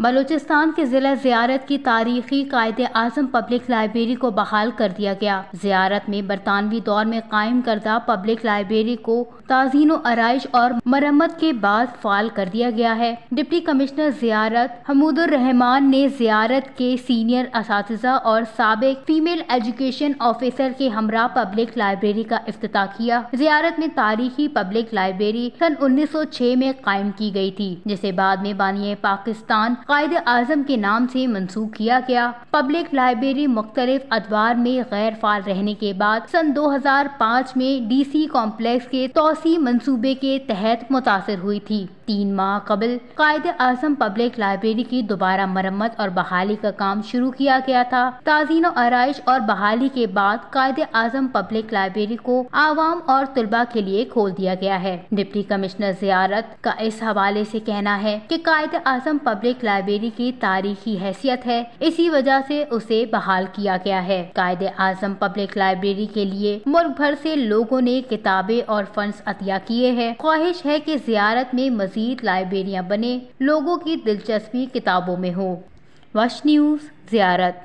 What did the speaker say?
بلوچستان کے ضلع زیارت کی تاریخی قائد اعظم پبلک لائبریری کو بحال کر دیا گیا۔ زیارت میں برطانوی دور میں قائم کردہ پبلک لائبریری کو تزئین و آرائش اور مرمت کے بعد فعال کر دیا گیا ہے۔ ڈپٹی کمشنر زیارت حمود الرحمان نے زیارت کے سینئر اساتذہ اور سابق فیمیل ایجوکیشن آفیسر کے ہمراہ پبلک لائبریری کا افتتاح کیا۔ زیارت میں تاریخی پبلک لائبریری سن 1906 میں قائم کی گئی تھی، جسے بعد میں بانی پاکستان قائد اعظم کے نام سے منسوخ کیا گیا۔ پبلک لائبریری مختلف ادوار میں غیر فعال رہنے کے بعد سن 2005 میں ڈی سی کمپلیکس کے توسیع منصوبے کے تحت متاثر ہوئی تھی۔ 3 ماہ قبل قائد اعظم پبلک لائبریری کی دوبارہ مرمت اور بحالی کا کام شروع کیا گیا تھا۔ تزئین و آرائش اور بحالی کے بعد قائد اعظم پبلک لائبریری کو عوام اور طلباء کے لیے کھول دیا گیا ہے۔ ڈپٹی کمشنر زیارت کا اس حوالے سے کہنا ہے کہ قائد اعظم پبلک لائبریری کی تاریخی حیثیت ہے، اسی وجہ سے اسے بحال کیا گیا ہے۔ قائد اعظم پبلک لائبریری کے لیے ملک بھر سے لوگوں نے کتابیں اور فنڈز عطیہ کیے ہیں۔ خواہش ہے کہ زیارت میں مزید لائبریریاں بنیں، لوگوں کی دلچسپی کتابوں میں ہو۔ وش نیوز، زیارت۔